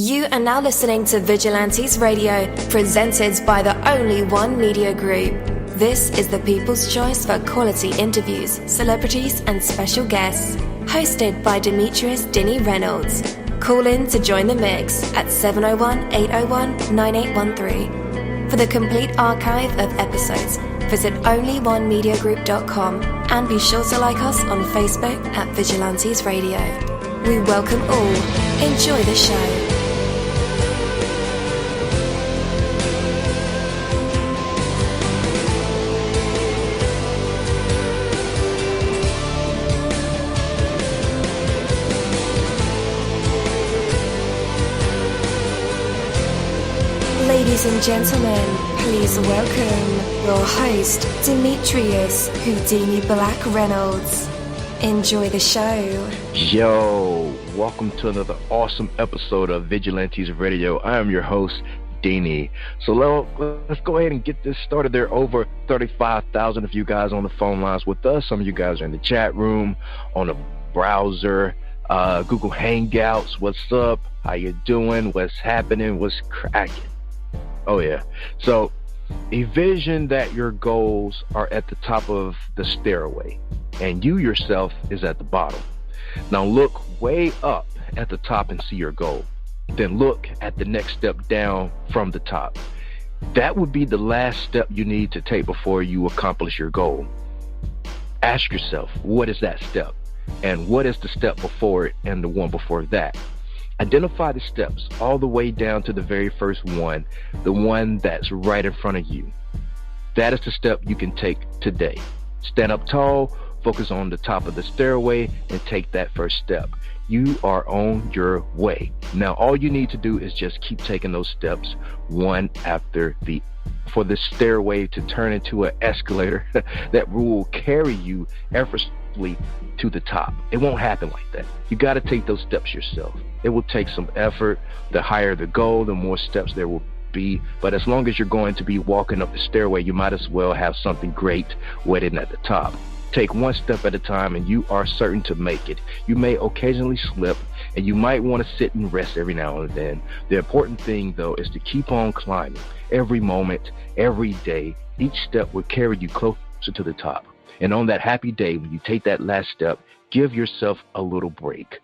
You are now listening to Vigilantes Radio, presented by the Only One Media Group. This is the people's choice for quality interviews, celebrities and special guests. Hosted by Demetrius Dinny Reynolds. Call in to join the mix at 701-801-9813. For the complete archive of episodes, visit onlyonemediagroup.com and be sure to like us on Facebook at Vigilantes Radio. We welcome all. Enjoy the show. Ladies and gentlemen, please welcome your host, Demetrius Houdini Black Reynolds. Enjoy the show. Yo, welcome to another awesome episode of Vigilantes Radio. I am your host, Dini. So let's go ahead and get this started. There are over 35,000 of you guys on the phone lines with us. Some of you guys are in the chat room, on the browser, Google Hangouts. What's up? How you doing? What's happening? What's cracking? Oh yeah. So envision that your goals are at the top of the stairway and you yourself is at the bottom. Now look way up at the top and see your goal. Then look at the next step down from the top. That would be the last step you need to take before you accomplish your goal. Ask yourself, what is that step? And what is the step before it and the one before that? Identify the steps all the way down to the very first one, the one that's right in front of you. That is the step you can take today. Stand up tall, focus on the top of the stairway, and take that first step. You are on your way. Now, all you need to do is just keep taking those steps one after the for the stairway to turn into an escalator that will carry you effortlessly to the top. It won't happen like that. You got to take those steps yourself. It will take some effort. The higher the goal, the more steps there will be. But as long as you're going to be walking up the stairway, you might as well have something great waiting at the top. Take one step at a time and you are certain to make it. You may occasionally slip and you might want to sit and rest every now and then. The important thing though is to keep on climbing. Every moment, every day, each step will carry you closer to the top. And on that happy day, when you take that last step, give yourself a little break.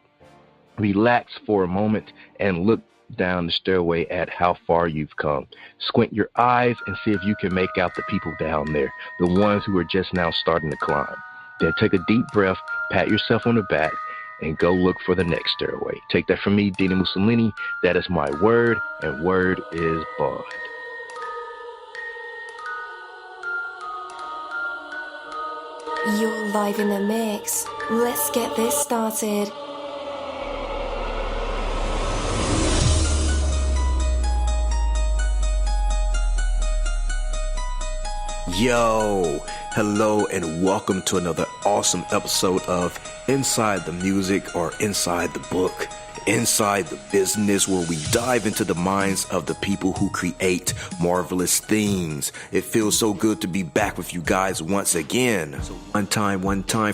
Relax for a moment and look down the stairway at how far you've come. Squint your eyes and see if you can make out the people down there, the ones who are just now starting to climb. Then take a deep breath, pat yourself on the back, and go look for the next stairway. Take that from me, dini-mussolini. That is my word, and word is bond. You're live in the mix. Let's get this started. Yo, hello and welcome to another awesome episode of Inside the Music or Inside the Book. Inside the Business, where we dive into the minds of the people who create marvelous things. It feels so good to be back with you guys once again. So one time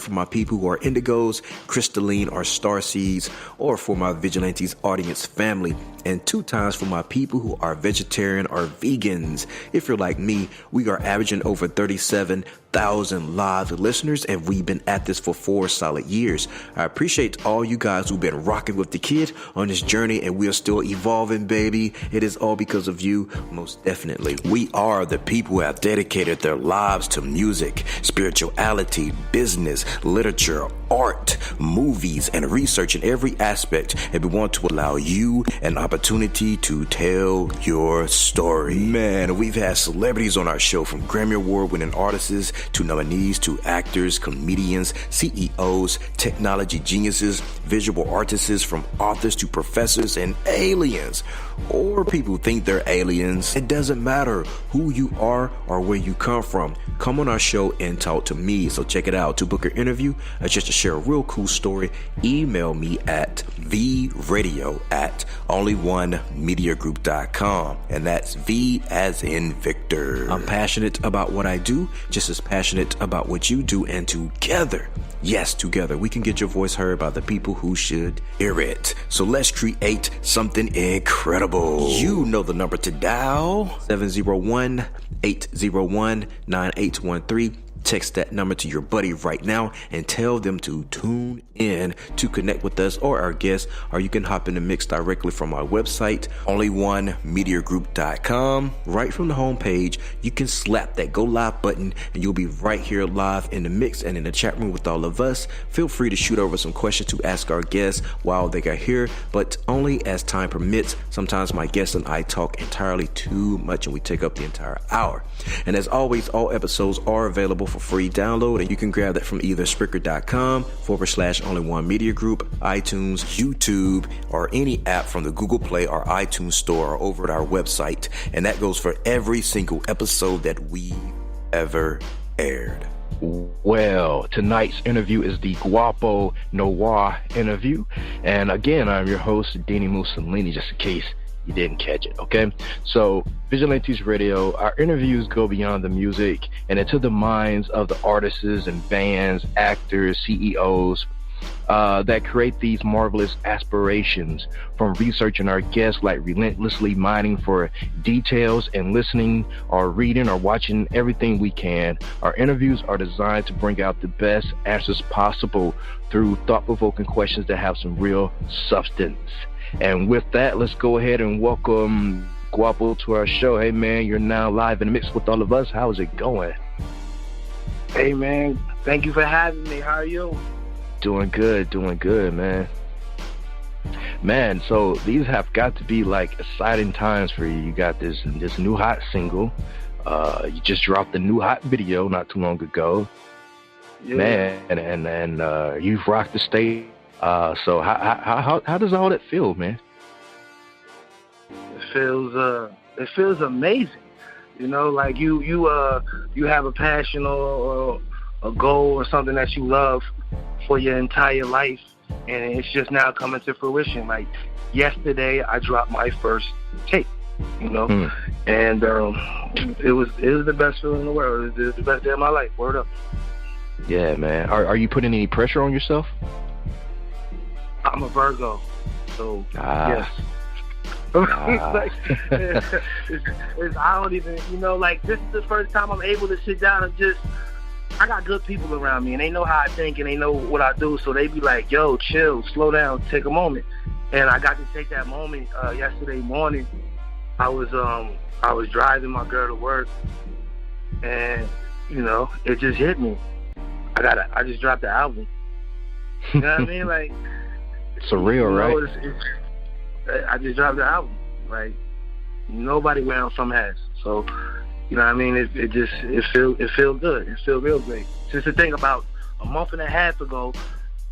for my people who are indigos, crystalline or starseeds, or for my Vigilantes audience family, and 2 times for my people who are vegetarian or vegans. If you're like me, we are averaging over 37,000 live listeners, and we've been at this for 4 solid years. I appreciate all you guys who've been rocking with the kid on this journey, and we are still evolving, baby. It is all because of you, most definitely. We are the people who have dedicated their lives to music, spirituality, business, literature, art, movies, and research in every aspect, and we want to allow you an opportunity to tell your story. Man, we've had celebrities on our show, from Grammy Award winning artists to nominees to actors, comedians, CEOs, technology geniuses, visual artists, from authors to professors and aliens, or people who think they're aliens. It doesn't matter who you are or where you come from. Come on our show and talk to me. So check it out. To book an interview or just to share a real cool story, email me at VRadio@onlyonemediagroup.com, and that's V as in Victor. I'm passionate about what I do, just as passionate about what you do, and together, yes, together, we can get your voice heard by the people who should hear it. So let's create something incredible. You know the number to dial, 701-801-9813. Text that number to your buddy right now and tell them to tune in to connect with us or our guests, or you can hop in the mix directly from our website, onlyonemediagroup.com. Right from the homepage, you can slap that go live button and you'll be right here live in the mix and in the chat room with all of us. Feel free to shoot over some questions to ask our guests while they are here, but only as time permits. Sometimes my guests and I talk entirely too much and we take up the entire hour. And as always, all episodes are available for free download, and you can grab that from either Spreaker.com/Only One Media Group, iTunes, YouTube, or any app from the Google Play or iTunes Store, or over at our website. And that goes for every single episode that we ever aired. Well, tonight's interview is the Guapo Noir interview. And again, I'm your host, dini-mussolini, just in case you didn't catch it, okay? So, Vigilantes Radio, our interviews go beyond the music and into the minds of the artists and bands, actors, CEOs that create these marvelous aspirations, from researching our guests, like relentlessly mining for details and listening or reading or watching everything we can. Our interviews are designed to bring out the best answers possible through thought-provoking questions that have some real substance. And with that, let's go ahead and welcome Guapo to our show. Hey, man, you're now live in the mix with all of us. How's it going? Hey, man, thank you for having me. How are you? Doing good, man. Man, so these have got to be like exciting times for you. You got this new hot single. You just dropped the new hot video not too long ago. Yeah. Man, and you've rocked the stage. So how does all that feel, man? It feels amazing. You know, like you have a passion or a goal or something that you love for your entire life, and it's just now coming to fruition. Like yesterday, I dropped my first tape. You know, and it was the best feeling in the world. It was the best day of my life. Word up. Yeah, man. Are you putting any pressure on yourself? I'm a Virgo, so yes. Like, I don't even, like, this is the first time I'm able to sit down and I got good people around me, and they know how I think, and they know what I do, so they be like, yo, chill, slow down, take a moment. And I got to take that moment yesterday morning. I was driving my girl to work, and, it just hit me. I just dropped the album. You know what I mean? Like, surreal, right? I just dropped the album. Like, nobody where I'm from has. So, you know what I mean? It feel good. It feel real great. Just to think about a month and a half ago,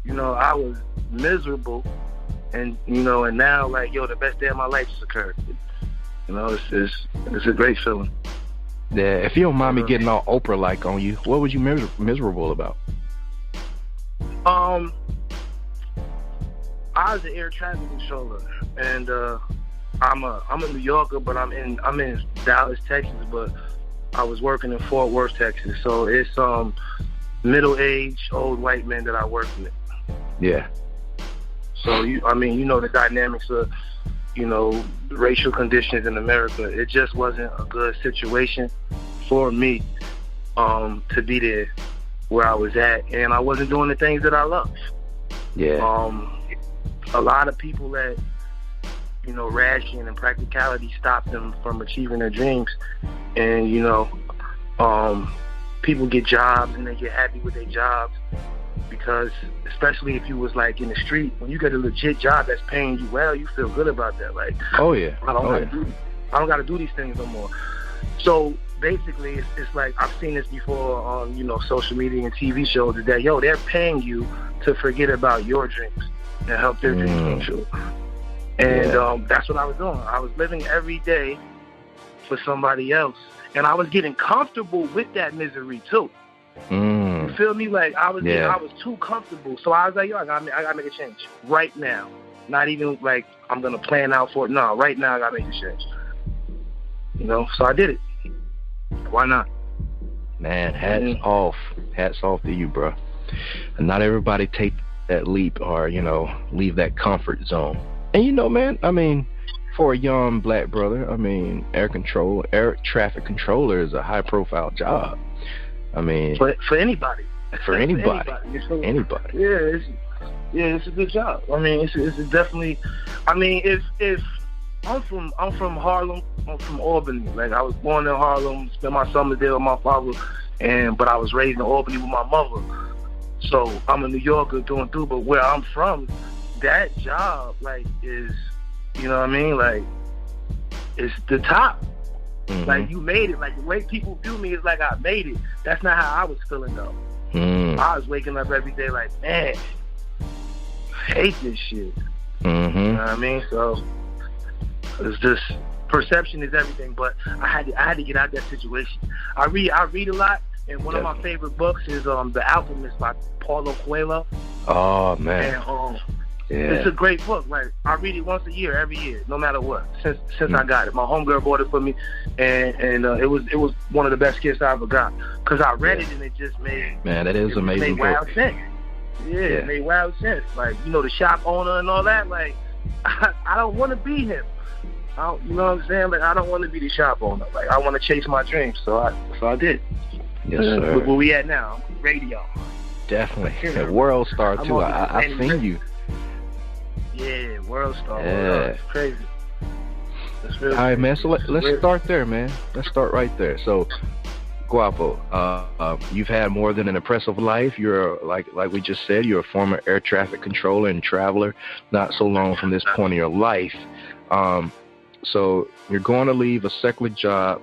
I was miserable, and and now, like, the best day of my life just occurred. It's a great feeling. Yeah. If you don't mind me getting all Oprah-like on you, what was you miserable about? I was an air traffic controller, and I'm a New Yorker, but I'm in Dallas, Texas, but I was working in Fort Worth, Texas. So it's middle-aged old white men that I work with. Yeah. So the dynamics of racial conditions in America. It just wasn't a good situation for me to be there where I was at, and I wasn't doing the things that I love. Yeah. A lot of people that, ration and practicality stopped them from achieving their dreams. And, people get jobs and they get happy with their jobs because, especially if you was like in the street, when you get a legit job that's paying you well, you feel good about that. Like, oh yeah, I don't got to do these things no more. So basically, it's like I've seen this before on social media and TV shows that they're paying you to forget about your dreams and help their dreams come true. And that's what I was doing. I was living every day for somebody else, and I was getting comfortable with that misery too. You feel me? Like I was too comfortable. So I was like, I gotta make a change right now. Not even like I'm gonna plan out for it. No, right now I gotta make a change. So I did it. Why not? Man, hats off to you, bro. And not everybody take that leap or leave that comfort zone. And man, I mean, for a young black brother, I mean, air traffic controller is a high profile job. I mean, for anybody. For anybody. Yeah, it's a good job. I mean, it's definitely. I mean, if I'm from Harlem, I'm from Albany. Like, I was born in Harlem, spent my summers there with my father, but I was raised in Albany with my mother. So I'm a New Yorker through and through. But where I'm from, that job is, you know what I mean? Like, it's the top. Mm-hmm. Like, you made it. Like, the way people view me is like I made it. That's not how I was feeling though. I was waking up every day like, man, I hate this shit. Mm-hmm. You know what I mean? So it's just, perception is everything. But I had to get out of that situation. I read a lot, and one of my favorite books is The Alchemist by Paulo Coelho. Oh man. And it's a great book. Like, I read it once a year, every year, no matter what. Since I got it, my homegirl bought it for me, and it was one of the best gifts I ever got. Cause I read it and it just made that is amazing. Made wild sense. It made wild sense. Like, the shop owner and all that. Like, I don't want to be him. You know what I'm saying? Like, I don't want to be the shop owner. Like, I want to chase my dreams. So I did. Yes, sir. Where we at now? Radio. Definitely. A world star too. I seen you. Yeah, world star. Yeah. It's crazy. That's really all right, crazy. man. So let's start there, man. Let's start right there. So, Guapo, you've had more than an impressive life. You're like we just said, you're a former air traffic controller and traveler. Not so long from this point in your life. So you're going to leave a secular job.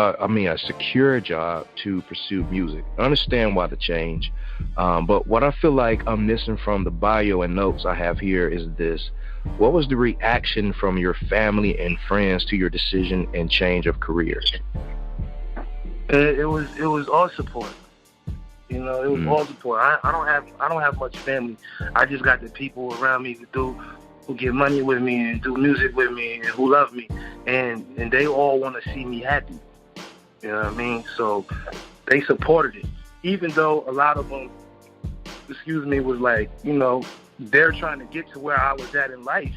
A secure job to pursue music. I understand why the change. But what I feel like I'm missing from the bio and notes I have here is this. What was the reaction from your family and friends to your decision and change of career? It was all support. It was all support. I don't have much family. I just got the people around me who get money with me and do music with me and who love me, and they all want to see me happy. You know what I mean? So they supported it, even though a lot of them, was like, they're trying to get to where I was at in life,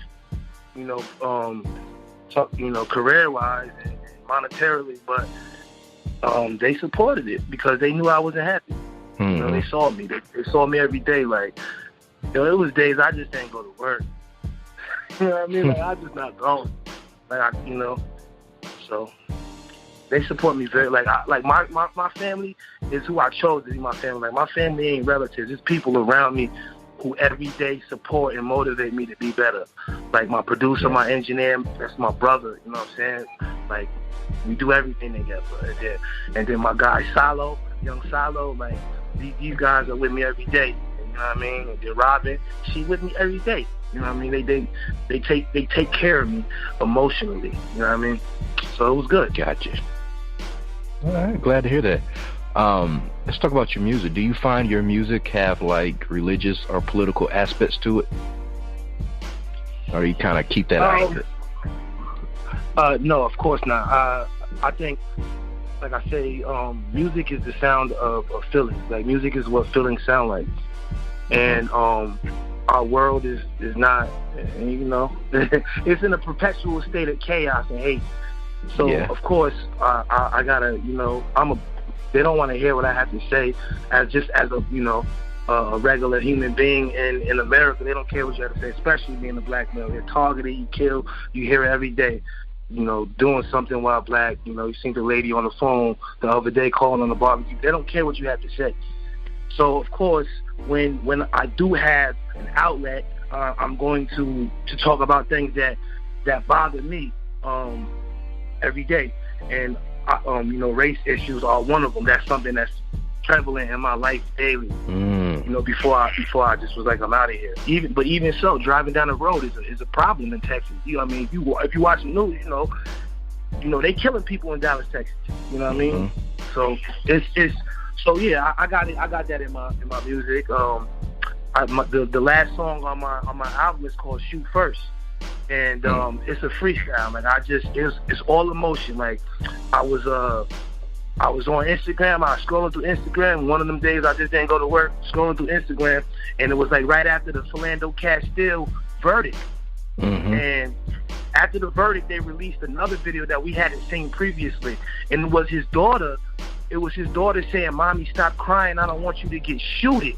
career-wise and monetarily, but they supported it because they knew I wasn't happy. Mm-hmm. They saw me. They saw me every day. Like, it was days I just didn't go to work. You know what I mean? Like, I just not going. Like, so they support me very. Like, my family is who I chose to be my family. Like, my family ain't relatives. It's people around me who every day support and motivate me to be better. Like, my producer, my engineer, that's my brother. You know what I'm saying? Like, we do everything together. And then my guy Salo, young Salo, like, these guys are with me every day. You know what I mean? And then Robin, she with me every day. You know what I mean? They take care of me emotionally. You know what I mean? So it was good. Gotcha. All right, glad to hear that. Let's talk about your music. Do you find your music have like religious or political aspects to it, or you kind of keep that out of it? No, of course not. I think, like I say, music is the sound of feelings. Like, music is what feelings sound like, and our world is not, it's in a perpetual state of chaos and hate. So of course, I gotta, they don't want to hear what I have to say as a regular human being in America. They don't care what you have to say, especially being a black male. You're targeted, you kill, you hear it every day. Doing something while black. You seen the lady on the phone the other day calling on the barbecue. They don't care what you have to say. So of course, when I do have an outlet, I'm going to talk about things that bother me every day, and race issues are one of them. That's something that's prevalent in my life daily. Before I just was like, I'm out of here. Even so, driving down the road is a problem in Texas. I mean, if you watch the news, they killing people in Dallas, Texas. You know what I mean? So I got it. I got that in my music. The last song on my album is called Shoot First, and it's a freestyle. Like, it's all emotion. Like, I was I was on Instagram. I was scrolling through Instagram. One of them days I just didn't go to work, scrolling through Instagram, and it was like right after the Philando Castile verdict. Mm-hmm. And after the verdict, they released another video that we hadn't seen previously, and it was his daughter. It was his daughter saying, "Mommy, stop crying. I don't want you to get shooted."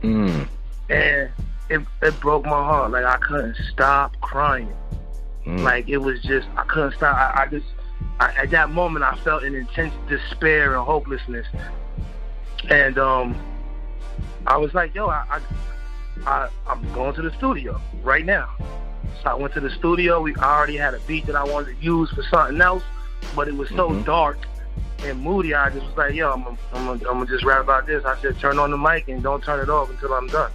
Mm. And it broke my heart. Like, I couldn't stop crying. Like, it was just, I couldn't stop. I at that moment, I felt an intense despair and hopelessness. And I was like, yo, I'm going to the studio right now. So I went to the studio. I already had a beat that I wanted to use for something else, but it was so dark and moody. I just was like, yo, I'm gonna just rap about this. I said, turn on the mic and don't turn it off until I'm done.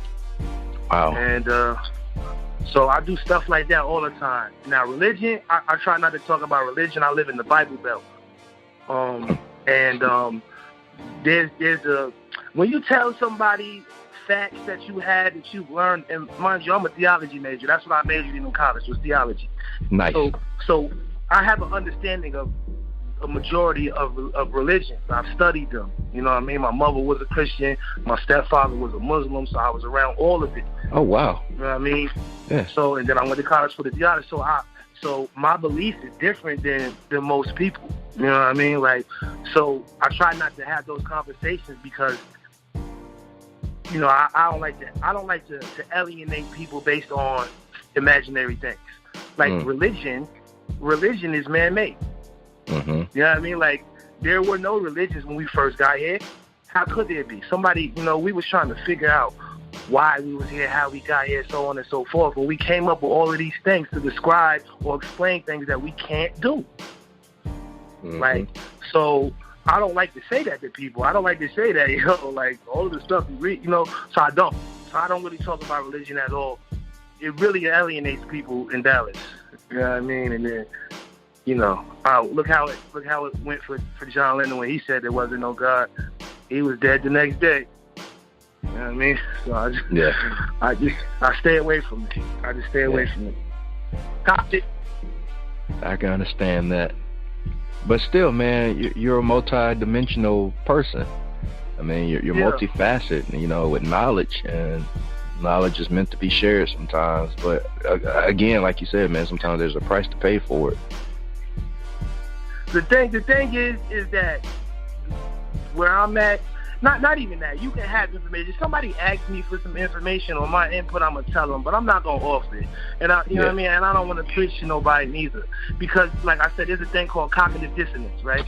Wow. And so I do stuff like that all the time. Now, religion, I try not to talk about religion. I live in the Bible Belt. There's a, when you tell somebody facts that you had, that you've learned, and mind you, I'm a theology major. That's what I majored in college, was theology. Nice. So I have an understanding of a majority of religions. I've studied them. You know what I mean? My mother was a Christian. My stepfather was a Muslim, so I was around all of it. Oh, wow. You know what I mean? Yeah. So, and then I went to college for the theology. So my belief is different than most people. You know what I mean? Like, so I try not to have those conversations because, you know, I don't like to alienate people based on imaginary things. Like religion is man-made. Mm-hmm. You know what I mean? Like, there were no religions when we first got here. How could there be? Somebody, you know, we was trying to figure out why we was here, how we got here, so on and so forth. But we came up with all of these things to describe or explain things that we can't do. Mm-hmm. Like, so I don't like to say that to people. I don't like to say that, you know, like all of the stuff you read, you know, so I don't. So I don't really talk about religion at all. It really alienates people in Dallas. You know what I mean? And then, you know, look how it went for John Lennon when he said there wasn't no God. He was dead the next day. You know what I mean? So I stay away from it. I just stay away from it. Cop it. I can understand that. But still, man, you're a multi-dimensional person. I mean, you're multifaceted, you know, with knowledge, and knowledge is meant to be shared sometimes. But again, like you said, man, sometimes there's a price to pay for it. The thing is that where I'm at, not even that. You can have information. If somebody asks me for some information or my input, I'm gonna tell them, but I'm not gonna offer it. And you know what I mean. And I don't want to preach to nobody neither, because, like I said, there's a thing called cognitive dissonance, right?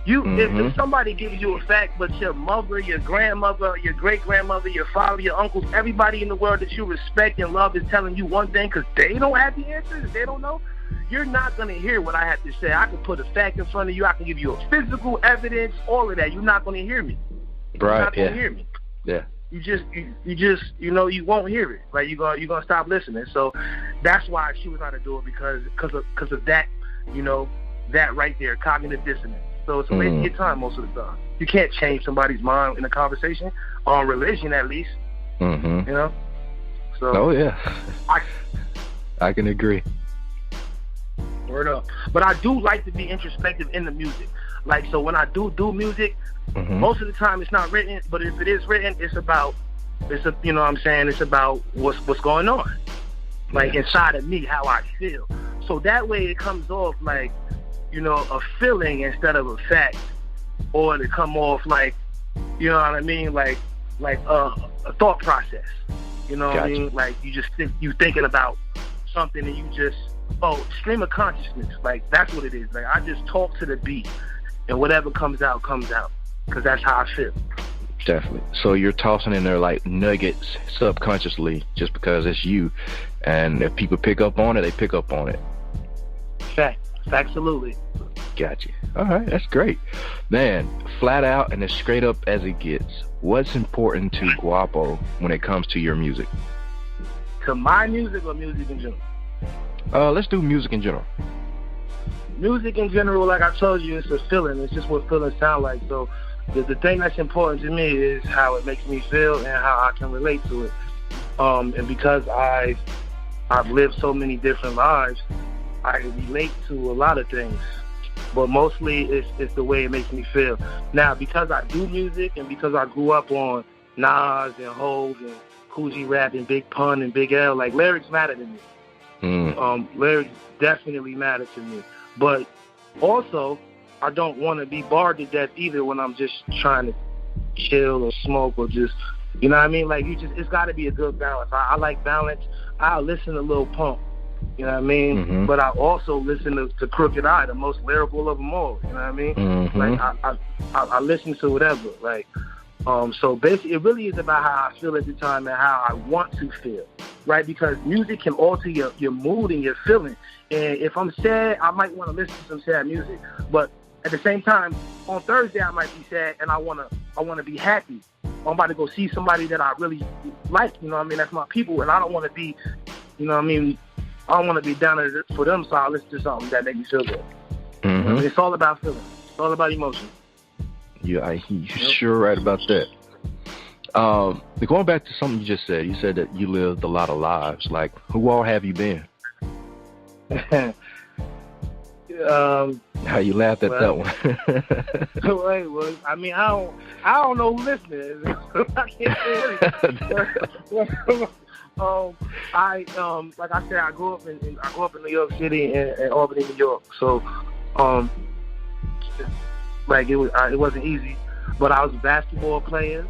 If somebody gives you a fact, but your mother, your grandmother, your great-grandmother, your father, your uncles, everybody in the world that you respect and love is telling you one thing because they don't have the answers, they don't know, you're not going to hear what I have to say. I can put a fact in front of you. I can give you a physical evidence, all of that. You're not going to hear me. You're not going to hear me. Yeah. You just, you know, you won't hear it. Like, you're gonna stop listening. So that's why she was trying to do it, because of that, you know, that right there, cognitive dissonance. So it's a waste of your time most of the time. You can't change somebody's mind in a conversation, on religion at least. Mm-hmm. You know? So, I can agree. Word up. But I do like to be introspective in the music. Like, so when I do music, most of the time it's not written, but if it is written, you know what I'm saying, it's about what's going on. Like, inside of me, how I feel. So that way it comes off like, you know, a feeling instead of a fact, or to come off like, you know what I mean, like a thought process. You know what I mean? Like, you thinking about something and you just, stream of consciousness. Like, that's what it is. Like, I just talk to the beat, and whatever comes out, because that's how I feel. Definitely. So you're tossing in there like nuggets subconsciously just because it's you, and if people pick up on it, they pick up on it. Absolutely. Gotcha. All right, that's great. Man, flat out and as straight up as it gets, what's important to Guapo when it comes to your music? To my music or music in general? Let's do music in general. Music in general, like I told you, it's a feeling. It's just what feelings sound like. So the thing that's important to me is how it makes me feel and how I can relate to it. And because I've lived so many different lives, I relate to a lot of things. but mostly it's the way it makes me feel. Now, because I do music and because I grew up on Nas and Hov and Kool G Rap and Big Pun and Big L, like, lyrics matter to me. Lyrics definitely matter to me. But also, I don't want to be bored to death either when I'm just trying to chill or smoke or just, you know what I mean? Like, it's got to be a good balance. I like balance. I'll listen to Lil Pump, you know what I mean? But I also listen to Crooked Eye, the most lyrical of them all, you know what I mean? Like, I listen to whatever, like, so basically it really is about how I feel at the time and how I want to feel, right? Because music can alter your mood and your feeling. And if I'm sad, I might want to listen to some sad music. But at the same time, on Thursday I might be sad and I want to be happy. I'm about to go see somebody that I really like, you know what I mean? That's my people, and I don't want to be, you know what I mean? I don't want to be down for them, so I listen to something that makes me feel good. You know what I mean? It's all about feeling. It's all about emotion. You're sure right about that. Going back to something you just said, you said that you lived a lot of lives. Like, who all have you been? How you laughed at that one? Wait, I mean, I don't know who listening is. I can't say anything. Like I said, I grew up in New York City and Albany, New York. So, like it wasn't easy, but I was a basketball player.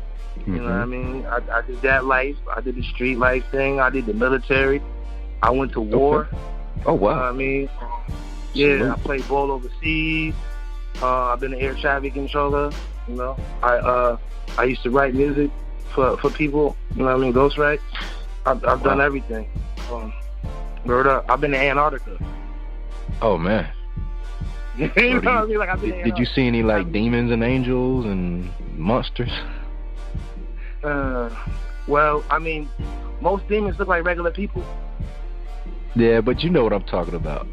You know what I mean? I did that life. I did the street life thing. I did the military. I went to war. Oh, wow. You know what I mean? Yeah, I played ball overseas. I've been an air traffic controller. You know, I used to write music for people. You know what I mean? Ghostwrite. I've done everything. Word up. I've been to Antarctica. Oh, man. You know what I mean? Like, did you see any, like, demons and angels and monsters? Well, I mean, most demons look like regular people. Yeah, but you know what I'm talking about.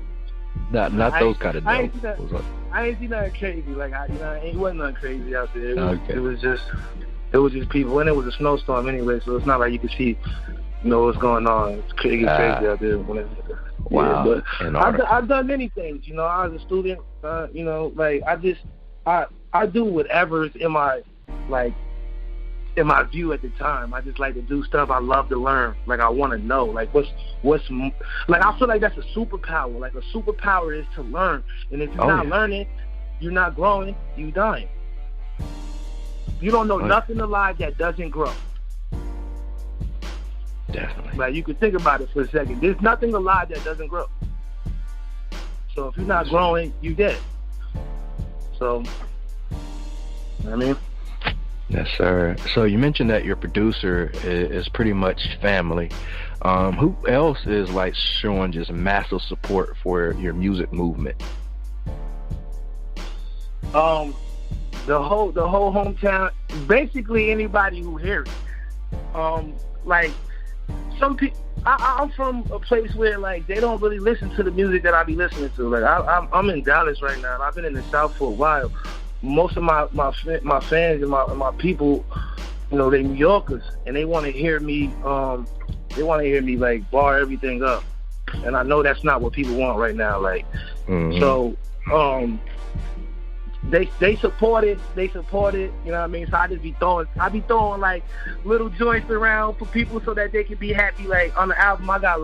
Not those kind of devils. I ain't seen nothing crazy. Like, it wasn't nothing crazy out there. It was just people, and it was a snowstorm anyway, so it's not like you could see, you know, what's going on. It's crazy out there. Wow. Yeah, but I've done many things. You know, I was a student. You know, like I do whatever's in my view at the time. I just like to do stuff. I love to learn. Like, I want to know. Like, what's like, I feel like that's a superpower. Like, a superpower is to learn. And if you're not learning, you're not growing, you're dying. You don't know nothing alive that doesn't grow. Definitely. Like, you can think about it for a second. There's nothing alive that doesn't grow. So if you're not growing, you're dead. So, you know what I mean? Yes, sir. So you mentioned that your producer is pretty much family. Who else is, like, showing just massive support for your music movement? The whole hometown, basically anybody who hears it. Like, some people, I'm from a place where, like, they don't really listen to the music that I be listening to. Like, I'm in Dallas right now, and I've been in the South for a while. Most of my fans and my people, you know, they New Yorkers, and they want to hear me. They want to hear me, like, bar everything up, and I know that's not what people want right now. Like, so they support it. They support it. You know what I mean? So I be throwing like little joints around for people so that they can be happy. Like, on the album, I got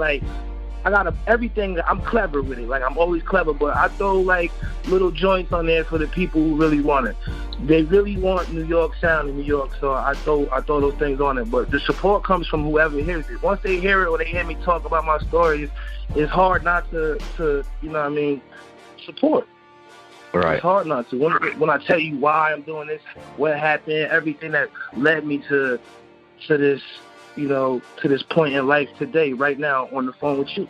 everything. I'm clever with it. Like, I'm always clever, but I throw, like, little joints on there for the people who really want it. They really want New York sound in New York, so I throw those things on it. But the support comes from whoever hears it. Once they hear it or they hear me talk about my stories, it's hard not to you know what I mean, support. Right. It's hard not to. When I tell you why I'm doing this, what happened, everything that led me to this, you know, to this point in life today, right now, on the phone with you.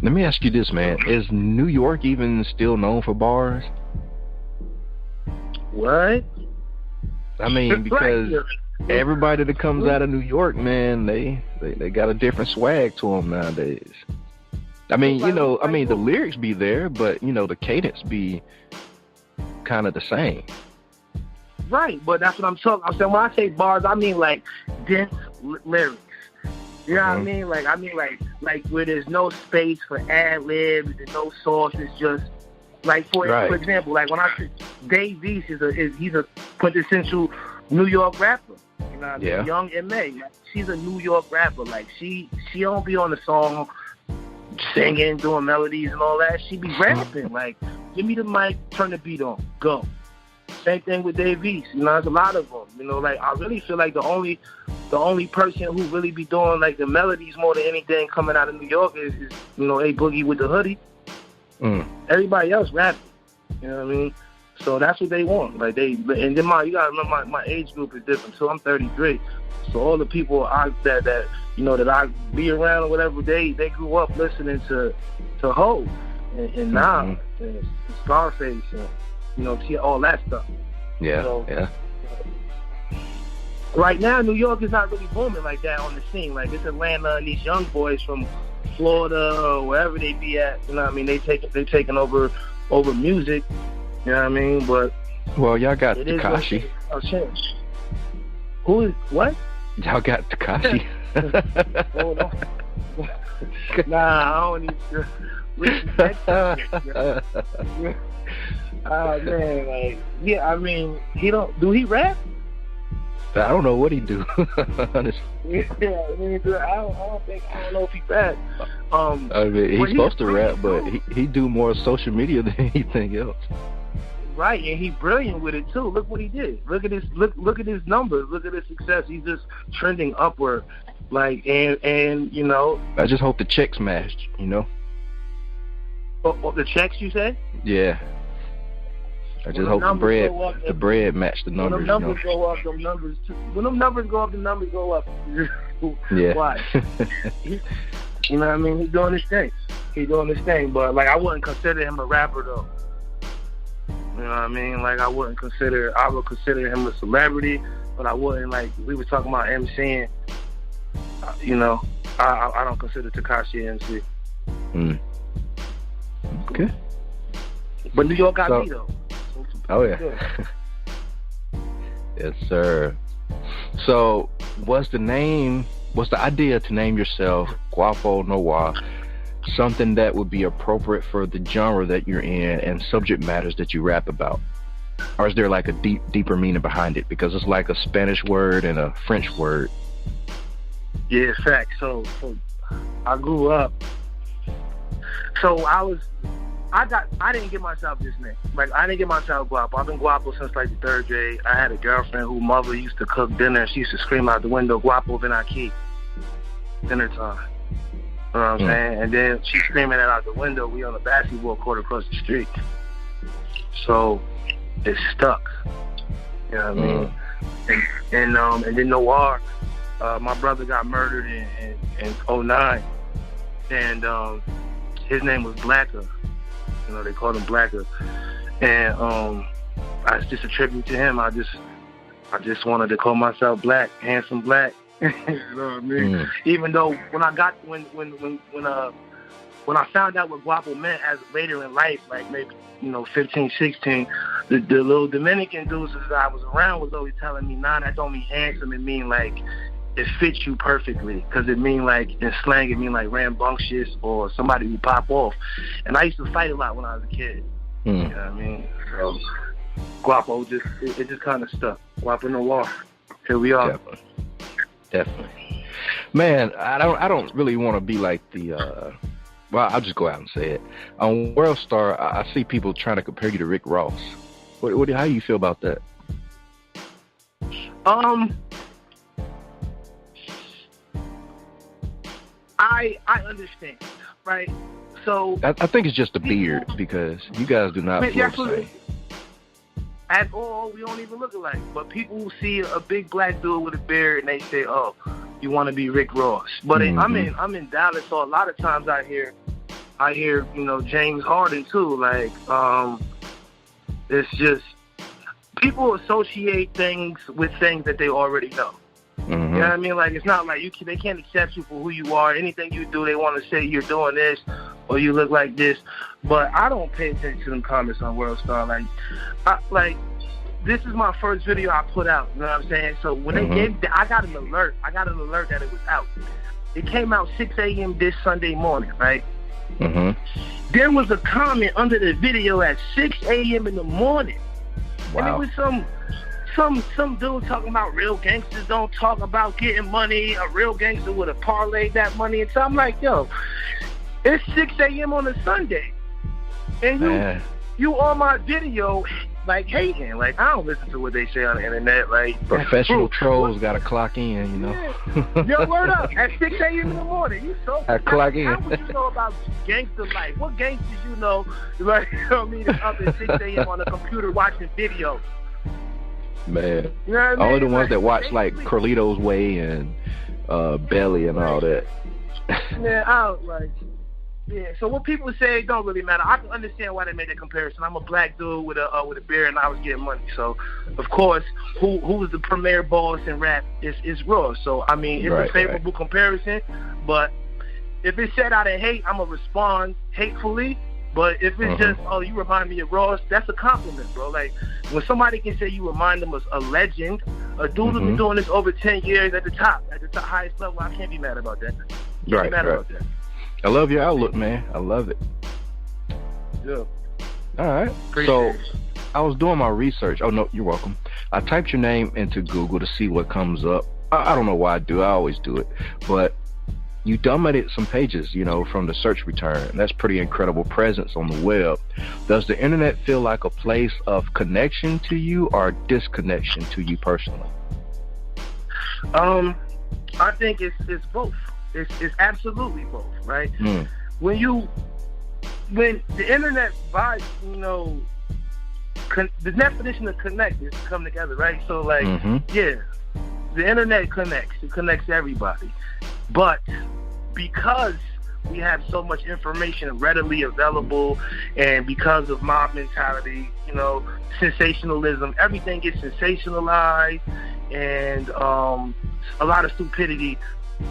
Let me ask you this, man. Is New York even still known for bars? What? I mean, because everybody that comes out of New York, man, they got a different swag to them nowadays. I mean, you know, the lyrics be there, but, you know, the cadence be kind of the same. Right, but that's what I'm talking. I'm saying, when I say bars, I mean, like, dense lyrics. You know what I mean? Like, like where there's no space for ad libs and no sauce. It's just like for example, like when I say Dave East he's a quintessential New York rapper. You know what I mean? Yeah. Young M.A. She's a New York rapper. Like she don't be on the song singing, doing melodies and all that. She be rapping. Like, give me the mic, turn the beat on, go. Same thing with Dave East. You know, there's a lot of them. You know, like I really feel like the only person who really be doing like the melodies more than anything coming out of New York is you know, A Boogie with the hoodie. Everybody else rapping. You know what I mean? So that's what they want. Like and then you gotta remember my age group is different. So I'm 33. So all the people that you know that I be around or whatever, they grew up listening to Ho and Nas and Scarface and you know all that stuff. Yeah. So, yeah. Right now, New York is not really booming like that on the scene. Like it's Atlanta and these young boys from Florida or wherever they be at. You know what I mean? They taking over music. You know what I mean? But y'all got Tekashi. Who is what? Y'all got Tekashi. Hold on. Nah, I don't need to respect that. Oh man, like yeah, I mean do he rap? I don't know what he do. Honestly. Yeah, I mean, I don't know if he rap. I mean, he's supposed to rap, but he do more social media than anything else. Right, and he's brilliant with it too. Look what he did. Look at his numbers. Look at his success. He's just trending upward. Like and you know. I just hope the checks matched. You know. Oh, the checks you said? Yeah. I just hope the bread matched the numbers. When them numbers go up, them numbers. When them numbers go up, the numbers go up. Yeah. Why? You know what I mean? He's doing his thing. But like, I wouldn't consider him a rapper though. You know what I mean? Like, I would consider him a celebrity, but I wouldn't, like, we were talking about MCing. You know, I don't consider Tekashi MC. Okay. But New York got me though. Oh yeah. Yes, sir. So, was the idea to name yourself Guapo Noir something that would be appropriate for the genre that you're in and subject matters that you rap about? Or is there like a deeper meaning behind it? Because it's like a Spanish word and a French word. Yeah, fact. So I grew up. So I didn't give myself this name. Like, I didn't give myself Guapo. I've been Guapo since like the 3rd grade. I had a girlfriend whose mother used to cook dinner. She used to scream out the window, "Guapo, ven aquí." Dinner time. You know what I'm saying? And then she's screaming that out the window. We on a basketball court across the street. So it stuck. You know what I mean? And then Noir, my brother got murdered in 2009. And his name was Blacker. You know, they called him Blacker. And it's just a tribute to him. I just wanted to call myself Black, handsome Black. You know what I mean? Even though when I found out what Guapo meant as later in life, like maybe, you know, 15, 16, the little Dominican dudes that I was around was always telling me, nah, that don't mean handsome. It mean like it fits you perfectly, because it mean like in slang it mean like rambunctious or somebody who pop off. And I used to fight a lot when I was a kid. You know what I mean? So Guapo just kind of stuck. Guapo Noir. Here we are. Definitely. Man, I don't really want to be like the well, I'll just go out and say it. On World Star, I see people trying to compare you to Rick Ross. How do you feel about that? I understand, right? So I think it's just a beard, because you guys do not look the same. At all, we don't even look alike. But people who see a big black dude with a beard and they say, "Oh, you want to be Rick Ross." But I'm in Dallas, so a lot of times I hear, you know, James Harden too. Like, it's just people associate things with things that they already know. You know what I mean? Like, it's not like they can't accept you for who you are. Anything you do, they want to say you're doing this or you look like this. But I don't pay attention to them comments on World Star. Like, this is my first video I put out. You know what I'm saying? So when they gave, I got an alert. I got an alert that it was out. It came out 6 a.m. this Sunday morning, right? Mm-hmm. There was a comment under the video at 6 a.m. in the morning. Wow. And it was some dude talking about real gangsters don't talk about getting money. A real gangster would have parlayed that money. And so I'm like, yo, it's 6 a.m. on a Sunday. And you on my video, like, hating. Like, I don't listen to what they say on the internet. Like, professional trolls got to clock in, you know. Yeah. Yo, word up. At 6 a.m. in the morning. You so clock in. How would you know about gangster life? What gangsters you know? Like, you know what I mean? It's up at 6 a.m. on a computer watching videos. Man. You know what I mean? Only the ones like, that watch, like, Carlito's Way and Belly and all that. Yeah, I don't like... Yeah, so what people say don't really matter. I can understand why they made that comparison. I'm a black dude with a beard, and I was getting money. So, of course, who was the premier boss in rap is Raw. So, I mean, it's a favorable comparison. But if it's said out of hate, I'm going to respond hatefully. But if it's just, oh, you remind me of Ross, that's a compliment, bro. Like, when somebody can say you remind them of a legend, a dude who's been doing this over 10 years at the top, highest level, I can't be mad about that. Can't be mad about that. I love your outlook, man. I love it. Yeah. All right. So I was doing my research. Oh, no, you're welcome. I typed your name into Google to see what comes up. I don't know why I do. I always do it. But you dominated some pages, you know, from the search return. And that's pretty incredible presence on the web. Does the internet feel like a place of connection to you or disconnection to you personally? I think it's both. It's absolutely both, right? When the internet vibes, you know, the definition of connect is to come together, right? So, like, yeah, the internet connects. It connects everybody. But because we have so much information readily available, and because of mob mentality, you know, sensationalism, everything gets sensationalized, and a lot of stupidity,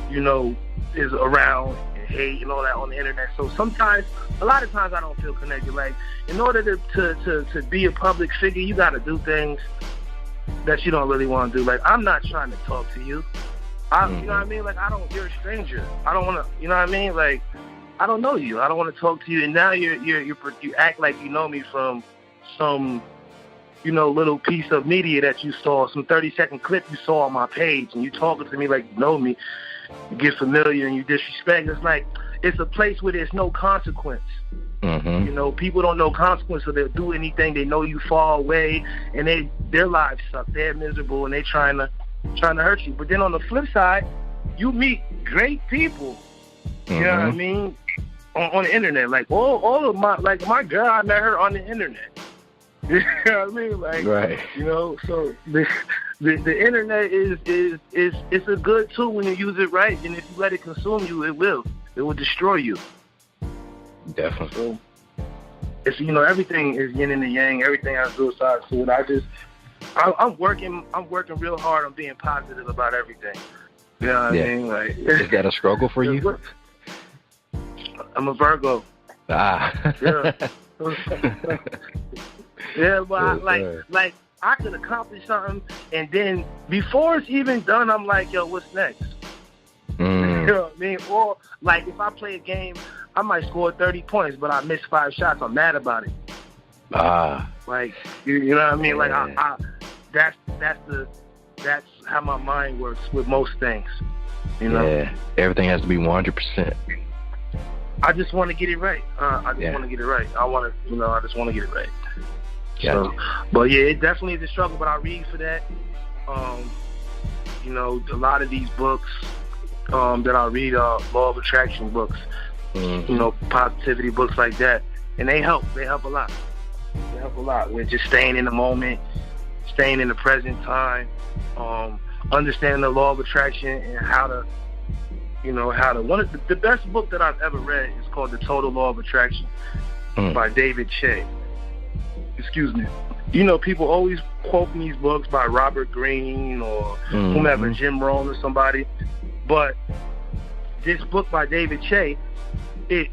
you know, is around, and hate and all that on the internet. So a lot of times I don't feel connected. Like, in order to be a public figure, you got to do things that you don't really want to do. Like, I'm not trying to talk to you. You know what I mean? Like, you're a stranger. I don't want to, you know what I mean? Like, I don't know you. I don't want to talk to you. And now you act like you know me from some, you know, little piece of media that you saw, some 30-second clip you saw on my page, and you talking to me like you know me. You get familiar and you disrespect. It's like, it's a place where there's no consequence. You know, people don't know consequence, so they'll do anything. They know you far away, and their lives suck. They're miserable, and they trying to hurt you. But then on the flip side, you meet great people. You know what I mean? On the internet, like all of my girl, I met her on the internet. You know what I mean? Like, right. You know, so the internet is a good tool when you use it right, and if you let it consume you, it will destroy you. Definitely. So it's, you know, everything is yin and the yang. Everything has two sides to it. I'm working real hard on being positive about everything. You know what I mean? Like, is that a struggle for you? I'm a Virgo. Yeah. Yeah, but like I could accomplish something, and then before it's even done, I'm like, yo, what's next? You know what I mean? Or like, if I play a game, I might score 30 points, but I miss 5 shots. I'm mad about it. Like, you know what I mean? Like, that's how my mind works with most things. You know? Yeah, everything has to be 100%. I just want to get it right. I just want to get it right. I just want to get it right. Gotcha. So, but yeah, it definitely is a struggle, but I read for that. You know, a lot of these books that I read are law of attraction books, you know, positivity books like that. And they help a lot. They help a lot with just staying in the moment, staying in the present time, understanding the law of attraction and how to the best book that I've ever read is called The Total Law of Attraction by David Shea. Excuse me. You know, people always quote these books by Robert Greene or whomever, Jim Rohn or somebody. But this book by David Shea, it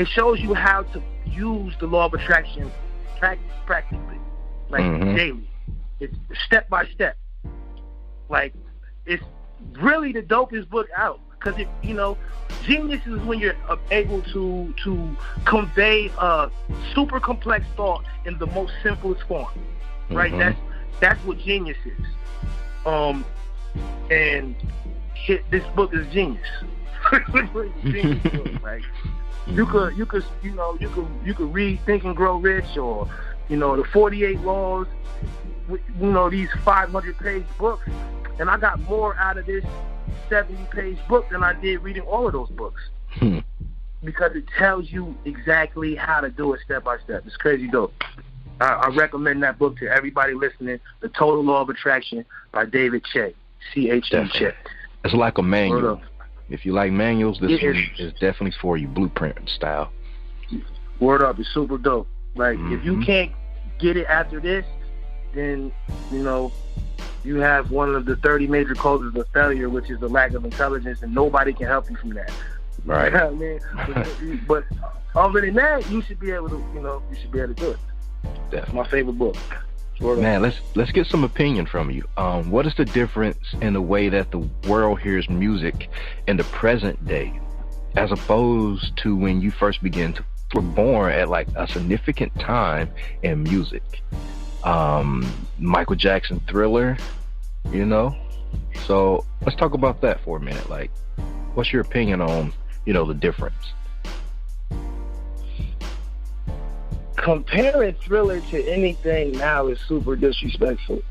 shows you how to use the law of attraction practically, like daily. It's step by step. Like, it's really the dopest book out. Because, genius is when you're able to convey a super complex thought in the most simplest form, right? That's what genius is. And this book is genius. Genius book, right? You could read Think and Grow Rich, or the 48 Laws. These 500-page books, and I got more out of this 70-page book than I did reading all of those books. Because it tells you exactly how to do it step by step. It's crazy dope. I recommend that book to everybody listening. The Total Law of Attraction by David Che. C-H-E Che. It's like a manual. If you like manuals, this one is definitely for you, blueprint style. Word up. It's super dope. Like, if you can't get it after this, then, you have one of the 30 major causes of failure, which is the lack of intelligence, and nobody can help you from that. Right. You know what I mean? But other than that, you should be able to, do it. That's my favorite book. Man, let's get some opinion from you. What is the difference in the way that the world hears music in the present day, as opposed to when you first began to were born at like a significant time in music? Michael Jackson, Thriller, so let's talk about that for a minute. Like, what's your opinion on the difference? Comparing Thriller to anything now is super disrespectful.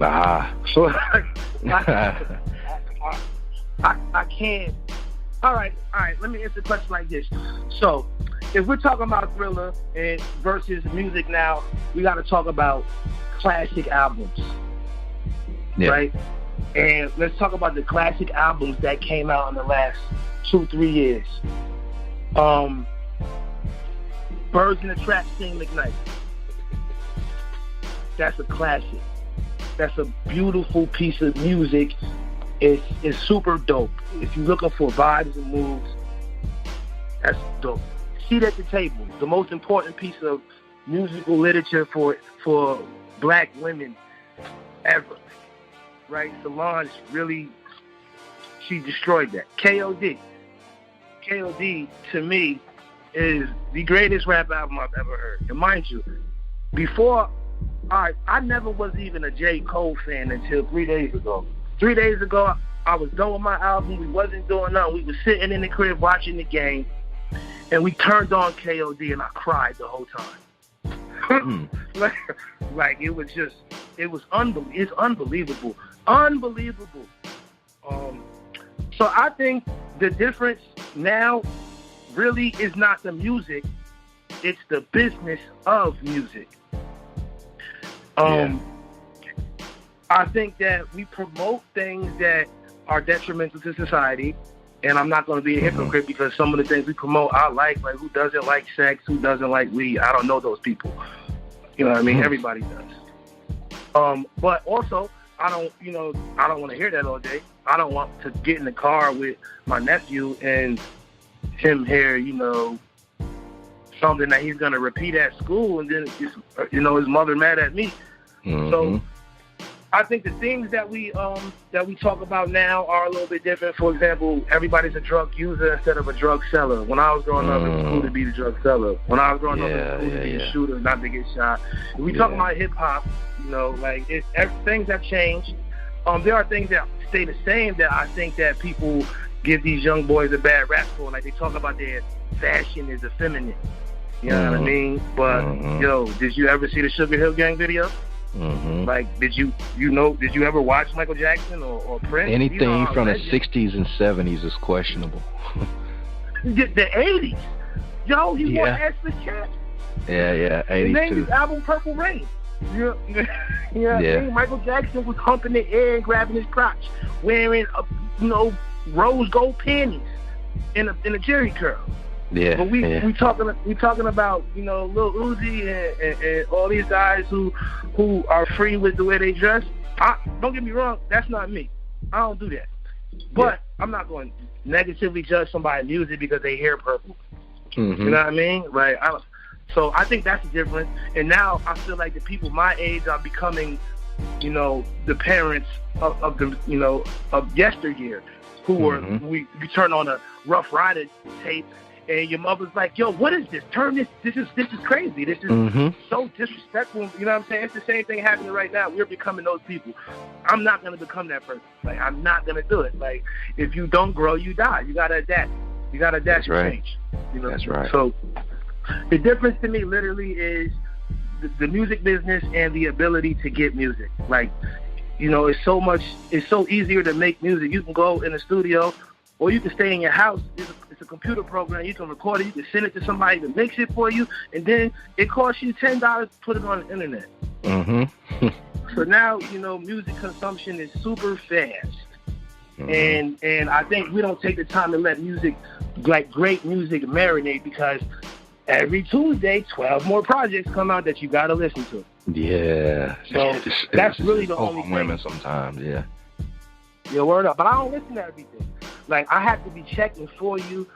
So I can't. All right, let me answer the question like this. So if we're talking about Thriller and versus music now, we got to talk about classic albums, right? And let's talk about the classic albums that came out in the last 2-3 years. Birds in the Trap, Sing McKnight. That's a classic. That's a beautiful piece of music. It's super dope. If you're looking for vibes and moves, that's dope. Seat at the Table, the most important piece of musical literature for black women ever, right? Solange really, she destroyed that. K.O.D. to me is the greatest rap album I've ever heard. And mind you, before, I never was even a J. Cole fan until 3 days ago. 3 days ago, I was done with my album. We wasn't doing nothing. We was sitting in the crib watching the game, and we turned on K.O.D. and I cried the whole time. like it was unbelievable. So I think the difference now really is not the music, it's the business of music. I think that we promote things that are detrimental to society, and I'm not going to be a hypocrite because some of the things we promote I like who doesn't like sex, who doesn't like weed. I don't know those people. You know what I mean? Everybody does. But also, I don't want to hear that all day. I don't want to get in the car with my nephew and him hear, something that he's going to repeat at school, and then, his mother mad at me. So I think the things that we talk about now are a little bit different. For example, everybody's a drug user instead of a drug seller. When I was growing up, it was cool to be the drug seller. When I was growing up, it was cool to be a shooter, not to get shot. When we talk about hip hop, things have changed. There are things that stay the same that I think that people give these young boys a bad rap for. Like, they talk about their fashion is effeminate. You know what I mean? But did you ever see the Sugar Hill Gang video? Like, did you ever watch Michael Jackson or Prince? Anything from the 60s and 70s is questionable. The 80s. Yo, he wore assless caps. Yeah, 80s His name too. is album Purple Rain. I mean? Michael Jackson was humping the air and grabbing his crotch, wearing rose gold panties in a jerry curl. Yeah, but we talking about Lil Uzi and all these guys who are free with the way they dress. Don't get me wrong, that's not me. I don't do that. But I'm not going to negatively judge somebody's music because they hear purple. You know what I mean? So I think that's the difference. And now I feel like the people my age are becoming you know, the parents of the, you know, of yesteryear, who were, you turn on a Rough Rider tape, and your mother's like, yo, what is this? Turn this. This is crazy. This is so disrespectful. You know what I'm saying? It's the same thing happening right now. We're becoming those people. I'm not going to become that person. Like, I'm not going to do it. Like, if you don't grow, you die. You got to adapt. You got to adapt to change. You know? That's right. So the difference to me literally is the music business and the ability to get music. Like, you know, it's so easier to make music. You can go in the studio, or you can stay in your house. It's a computer program. You can record it. You can send it to somebody to mix it for you, and then it costs you $10 to put it on the internet. So now, you know, music consumption is super fast, and I think we don't take the time to let music, like great music, marinate, because every Tuesday, 12 more projects come out that you got to listen to. Yeah. So that's really the only thing. Women sometimes, yeah. Yeah, word up. But I don't listen to everything. Like, I have to be checking for you.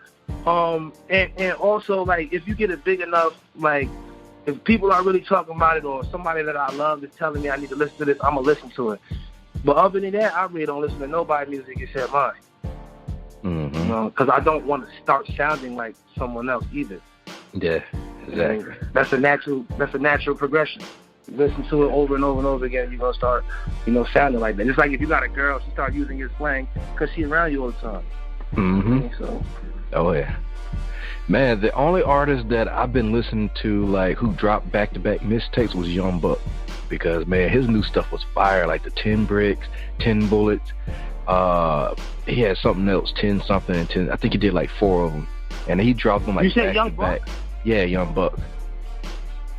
And also, like, if you get it big enough, like, if people are really talking about it, or somebody that I love is telling me I need to listen to this, I'm going to listen to it. But other than that, I really don't listen to nobody's music except mine. You know, because I don't want to start sounding like someone else either. Yeah, exactly. And that's a natural progression. You listen to it over and over and over again, you're going to start, you know, sounding like that. It's like if you got a girl, she start using your slang because she's around you all the time. So. Oh, yeah. Man, the only artist that I've been listening to, like, who dropped back-to-back mixtapes was Young Buck. Because, man, his new stuff was fire, like the 10 Bricks, 10 Bullets. He had something else, 10 something, and 10. I think he did like 4 of them. And he dropped them like back to Young back. Buck? Yeah, Young Buck.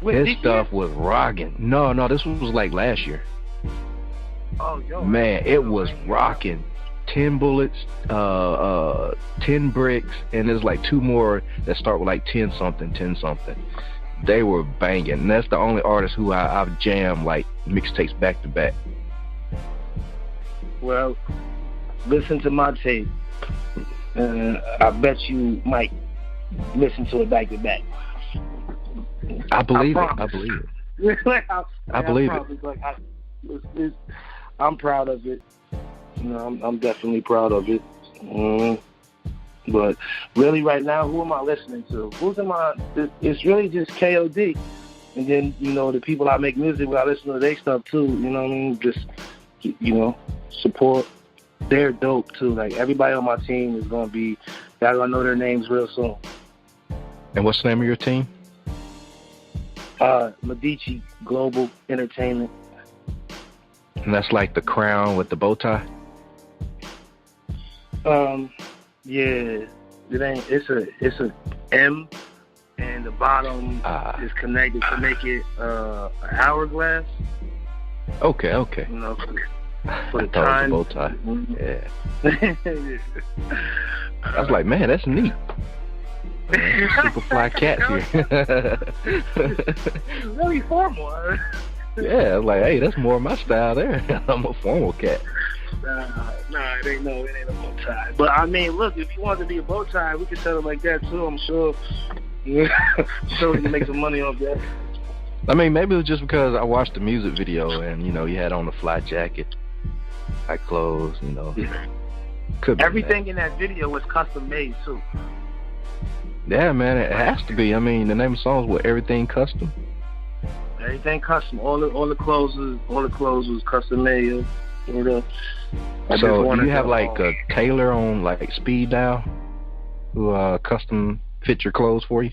His stuff was rocking. No, this was like last year. Oh, yo. Man, it was rocking. 10 Bullets, 10 Bricks, and there's like 2 more that start with like 10 something. They were banging. And that's the only artist who I've jammed like mixtapes back to back. Well, listen to my tape. I bet you might listen to it back to back. I believe it. I'm proud of it. You know, I'm definitely proud of it. But really, right now, who am I listening to? It's really just KOD, and then, you know, the people I make music with, I listen to their stuff too. You know what I mean? Just, you know, support. They're dope too. Like, everybody on my team is gonna be. Y'all gonna know their names real soon. And what's the name of your team? Medici Global Entertainment. And that's like the crown with the bow tie? Yeah. It's a M, and the bottom is connected to make it an hourglass. Okay. You know, for the time. It was a bow tie. Yeah. I was like, man, that's neat. Super fly cat here. It's really formal. Yeah, I was like, hey, that's more my style there. I'm a formal cat. Nah, it ain't a bow tie. But I mean, look, if you want to be a bow tie, we can sell it like that too. I'm sure. Yeah, sure we can make some money off that. I mean, maybe it was just because I watched the music video and, you know, you had on the fly jacket, like clothes, you know. Yeah. Could be everything in that video was custom made too. Yeah, man, it has to be. I mean, the name of the song was Everything Custom. Everything custom. All the clothes was custom made. So do you have like a tailor on like speed dial who custom fit your clothes for you?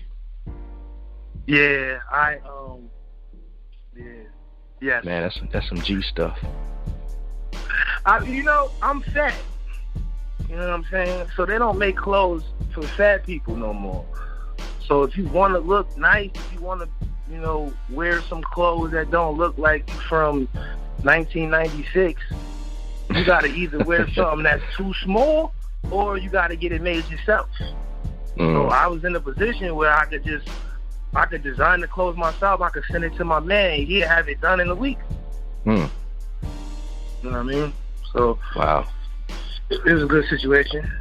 Yeah, yes. Man, that's some G stuff. You know, I'm fat. You know what I'm saying? So they don't make clothes for fat people no more. So if you want to look nice, if you want to, you know, wear some clothes that don't look like you from 1996, you got to either wear something that's too small, or you got to get it made yourself. So I was in a position where I could design the clothes myself. I could send it to my man, and he'd have it done in a week. You know what I mean? So wow. It was a good situation.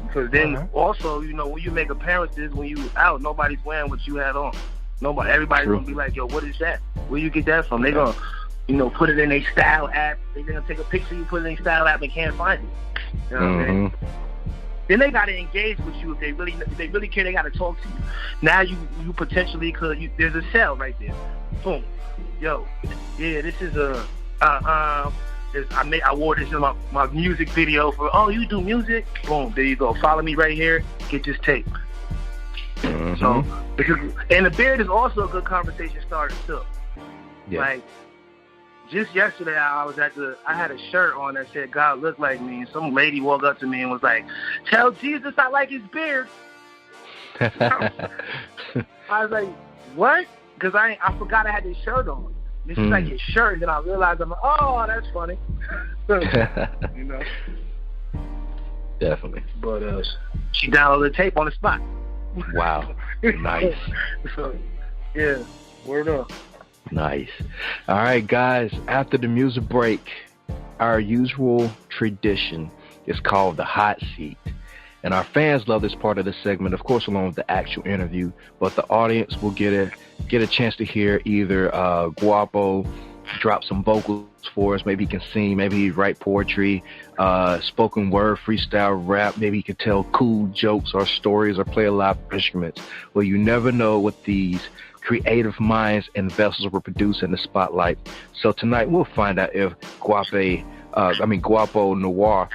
Because then also, you know, when you make appearances, when you out, nobody's wearing what you had on. Everybody's going to be like, yo, what is that? Where you get that from? They're going to, put it in a style app. They're gonna take a picture, you put it in a style app, and can't find it. You know what I mean? Then they gotta engage with you if they really care. They gotta talk to you. Now you potentially could. There's a cell right there. Boom. Yo, yeah, this is I wore this in my music video for. Oh, you do music? Boom. There you go. Follow me right here. Get this tape. So and the beard is also a good conversation starter too. Yeah. Like just yesterday, I had a shirt on that said "God look like me," and some lady walked up to me and was like, "Tell Jesus I like his beard." I was like, "What?" Because I forgot I had this shirt on. This is like his shirt, and then I realized I'm like, "Oh, that's funny." Definitely. But she downloaded the tape on the spot. Wow. Nice. So, yeah, word up. Nice. All right, guys, after the music break, our usual tradition is called the hot seat. And our fans love this part of the segment, of course, along with the actual interview, but the audience will get a chance to hear either Guapo drop some vocals for us. Maybe he can sing, maybe he write poetry, spoken word, freestyle rap, maybe he can tell cool jokes or stories or play a live instruments. Well, you never know what these creative minds and vessels will produce in the spotlight. So tonight we'll find out if Guapo Noir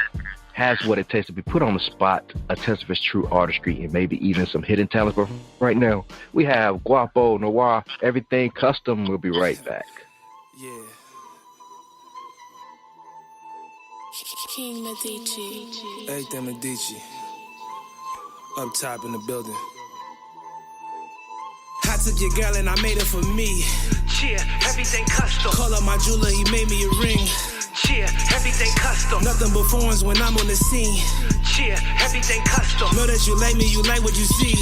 has what it takes to be put on the spot, a test of his true artistry, and maybe even some hidden talents. But right now, we have Guapo Noir, Everything Custom. We'll be right back. Yeah. King Medici. Everything Medici. Up top in the building. I took your girl and I made it for me. Yeah, everything custom. Call up my jeweler, he made me a ring. Yeah, everything custom. Nothing but foreigns when I'm on the scene. Yeah, everything custom. Know that you like me, you like what you see.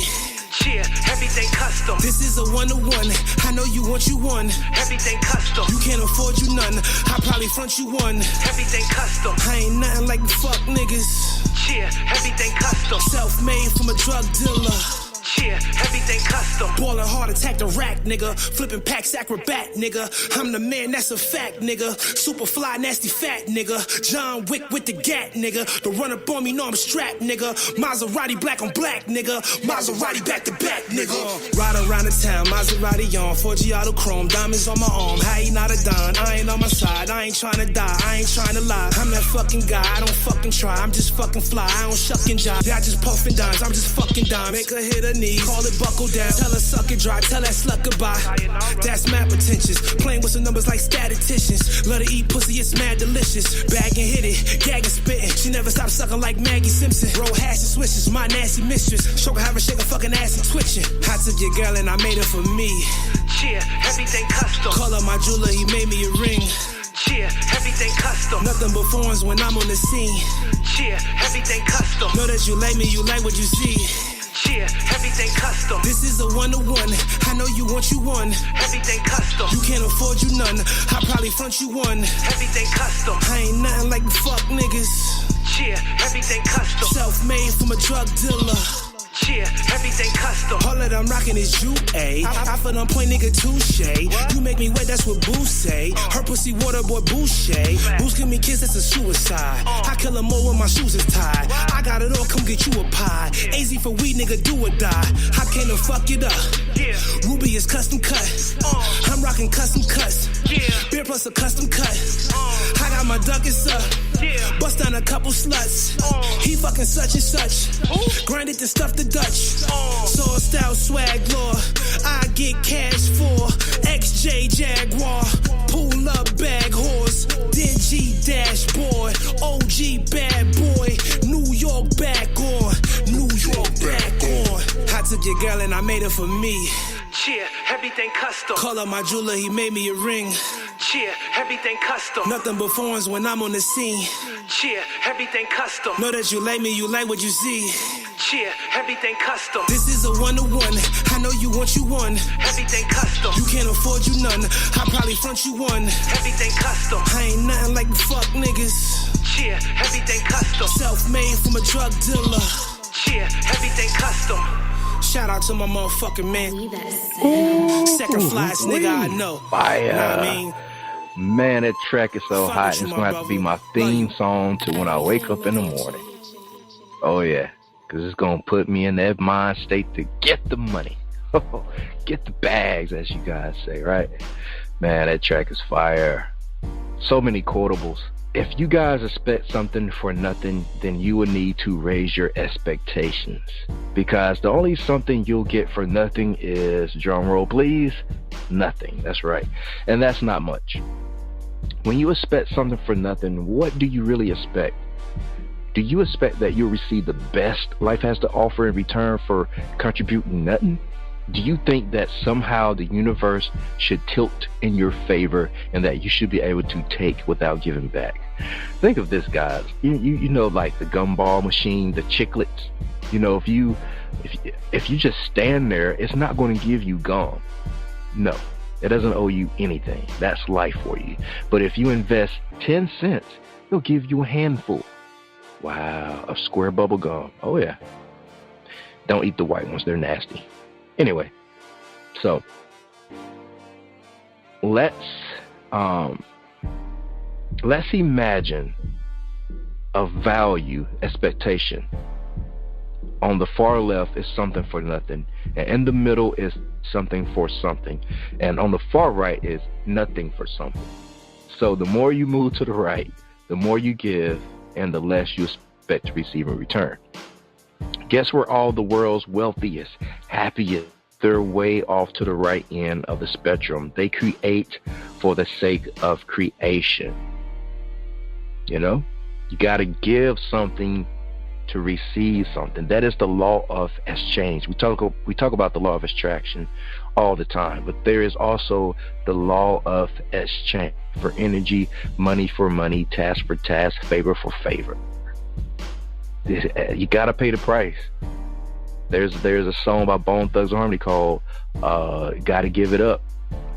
Yeah, everything custom. This is a one-to-one. I know you want you one. Everything custom. You can't afford you none. I probably front you one. Everything custom. I ain't nothing like the fuck niggas. Yeah, everything custom. Self-made from a drug dealer. Yeah, everything custom. Ballin' hard, attack the rack, nigga. Flipping packs, acrobat, nigga. I'm the man, that's a fact, nigga. Super fly, nasty fat, nigga. John Wick with the gat, nigga. Don't run up on me, know I'm strapped, nigga. Maserati black on black, nigga. Maserati back to back, nigga. Ride around the town, Maserati on. 4G auto chrome, diamonds on my arm. How he not a dime? I ain't on my side. I ain't trying to die. I ain't trying to lie. I'm that fucking guy. I don't fucking try. I'm just fucking fly. I don't shuck and jive. I just puffin' dimes. I'm just fucking dime. Make her hit her knee. Call it buckle down. Tell her suck it dry. Tell that slut goodbye. That's mad pretentious. Playing with some numbers like statisticians. Let her eat pussy, it's mad delicious. Bag and hit it. Gag and spittin'. She never stop sucking like Maggie Simpson. Roll hash and swishes. My nasty mistress. Show her how to shake her fucking ass and twitching. I took your girl and I made her for me. Yeah, everything custom. Call up my jeweler, he made me a ring. Yeah, everything custom. Nothing but foreigns when I'm on the scene. Yeah, everything custom. Know that you like me, you like what you see. Yeah, everything custom. This is a one-to-one. I know you want you one. Everything custom. You can't afford you none. I probably front you one. Everything custom. I ain't nothing like the fuck niggas. Yeah, everything custom. Self-made from a drug dealer. Yeah, everything custom. All that I'm rocking is you, ayy. I feel on point, nigga, touche. You make me wet, that's what Boo say. Her pussy water, boy, Boucher. Boo's give me kiss, that's a suicide. I kill her more when my shoes is tied. I got it all, come get you a pie. AZ for weed, nigga, do or die. I came to fuck it up. Ruby is custom cut. I'm rocking custom cuts. Beer plus a custom cut. I got my duckets up. Bust down a couple sluts. He fucking such and such. Grind it to stuff the Dutch. Sword style swag law. I get cash for XJ Jaguar. Pull up bag horse. Dingy dashboard. OG bad boy. New York back on. New York back on. I took your girl and I made her for me. Yeah, everything custom. Call up my jeweler, he made me a ring. Yeah, everything custom. Nothing but foreigns when I'm on the scene. Yeah, everything custom. Know that you like me, you like what you see. Yeah, everything custom. This is a one-to-one. I know you want you one. Everything custom. You can't afford you none. I probably front you one. Everything custom. I ain't nothing like the fuck niggas. Yeah, everything custom. Self-made from a drug dealer. Yeah, everything custom. Shout out to my motherfucking man. Second flyest nigga I know. Fire. You know what I mean? Man, that track is so hot. It's going to have to be my theme song to when I wake up in the morning. Oh, yeah. Because it's going to put me in that mind state to get the money. Get the bags, as you guys say, right? Man, that track is fire. So many quotables. If you guys expect something for nothing, then you will need to raise your expectations. Because the only something you'll get for nothing is, drum roll please, nothing. That's right. And that's not much. When you expect something for nothing, what do you really expect? Do you expect that you'll receive the best life has to offer in return for contributing nothing? Do you think that somehow the universe should tilt in your favor and that you should be able to take without giving back? Think of this, guys. You know, like the gumball machine, the chiclets. You know, if you just stand there, it's not going to give you gum. No, it doesn't owe you anything. That's life for you. But if you invest 10 cents, it'll give you a handful. Wow, of square bubble gum. Oh yeah. Don't eat the white ones. They're nasty. Anyway, so let's imagine a value expectation. On the far left is something for nothing, and in the middle is something for something, and on the far right is nothing for something. So the more you move to the right, the more you give, and the less you expect to receive in return. Guess where all the world's wealthiest, happiest, they're way off to the right end of the spectrum. They create for the sake of creation. You know, you got to give something to receive something. That is the law of exchange. We talk about the law of extraction all the time, but there is also the law of exchange for energy, money for money, task for task, favor for favor. You gotta pay the price. There's a song by Bone Thugs-n-Harmony called Gotta Give It Up,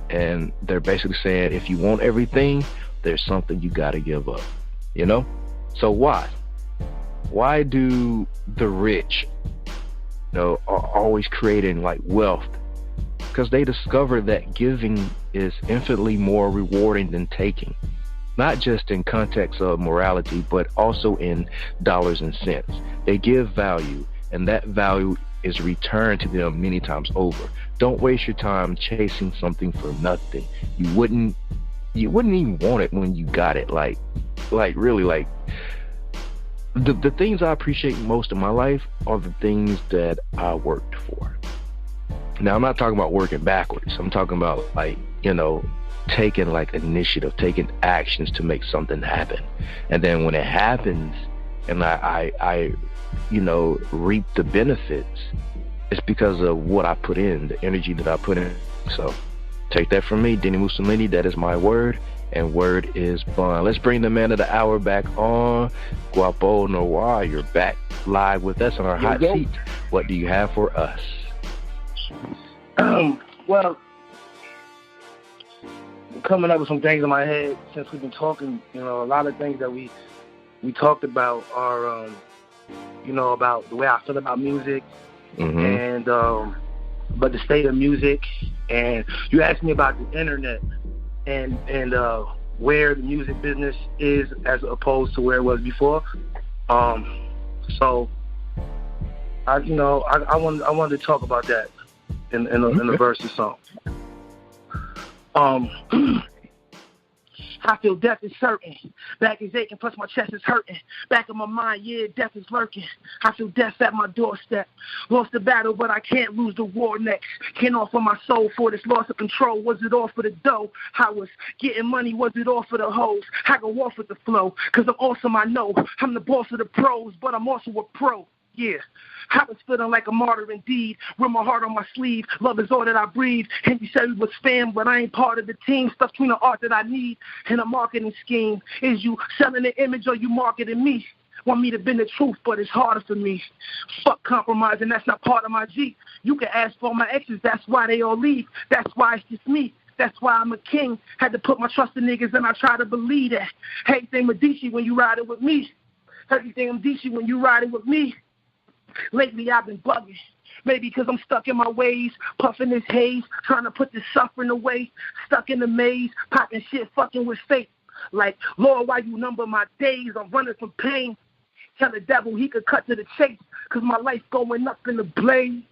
and they're basically saying if you want everything, there's something you gotta give up, you know? So why do the rich, you know, are always creating like wealth? Because they discover that giving is infinitely more rewarding than taking. Not just in context of morality, but also in dollars and cents. They give value, and that value is returned to them many times over. Don't waste your time chasing something for nothing. You wouldn't even want it when you got it. Like really, like the things I appreciate most in my life are the things that I worked for. Now, I'm not talking about working backwards. I'm talking about, like, you know, taking like initiative, taking actions to make something happen. And then when it happens and I you know, reap the benefits, it's because of what I put in, the energy that I put in. So take that from me, dini-mussolini. That is my word, and word is bond. Let's bring the man of the hour back on. Guapo Noir, you're back live with us on our hot seat. What do you have for us? Well, coming up with some things in my head since we've been talking. You know, a lot of things that we talked about are, you know, about the way I feel about music, and but the state of music. And you asked me about the internet and where the music business is as opposed to where it was before. So I wanted to talk about that in the verse or song. I feel death is certain. Back is aching, plus my chest is hurting. Back in my mind, yeah, death is lurking. I feel death at my doorstep. Lost the battle, but I can't lose the war next. Can't offer my soul for this loss of control. Was it all for the dough? I was getting money, was it all for the hoes? I go off with the flow, cause I'm awesome, I know. I'm the boss of the pros, but I'm also a pro. Yeah, I was feeling like a martyr indeed, with my heart on my sleeve. Love is all that I breathe. And you said we was fam, but I ain't part of the team. Stuff between the art that I need and a marketing scheme. Is you selling the image or you marketing me? Want me to bend the truth, but it's harder for me. Fuck compromising, that's not part of my G. You can ask for my exes, that's why they all leave. That's why it's just me. That's why I'm a king. Had to put my trust in niggas and I try to believe that. Everything Medici when you riding with me. Everything Medici when you riding with me. Lately I've been bugging. Maybe because I'm stuck in my ways, puffing this haze, trying to put this suffering away, stuck in the maze, popping shit, fucking with fate. Like, Lord, why you number my days? I'm running from pain. Tell the devil he could cut to the chase, because my life going up in the blaze.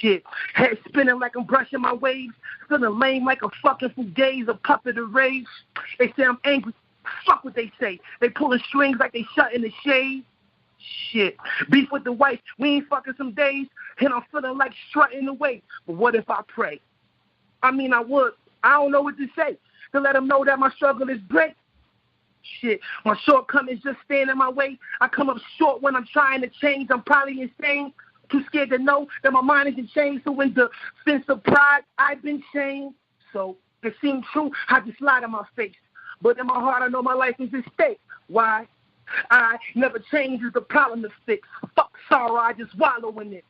Shit, head spinning like I'm brushing my waves, feeling lame like a fucking fugazi, a puppet of rage. They say I'm angry. Fuck what they say. They pulling strings like they shut in the shade. Shit, beef with the wife. We ain't fucking some days, and I'm feeling like strutting away. But what if I pray? I mean, I would. I don't know what to say to let them know that my struggle is great. Shit, my shortcomings just stand in my way. I come up short when I'm trying to change. I'm probably insane. Too scared to know that my mind isn't changed. So in defense of pride, I've been shamed. So it seems true, I just lied in my face. But in my heart, I know my life is at stake. Why? I never change is the problem to fix. Fuck sorrow, I just wallow in it.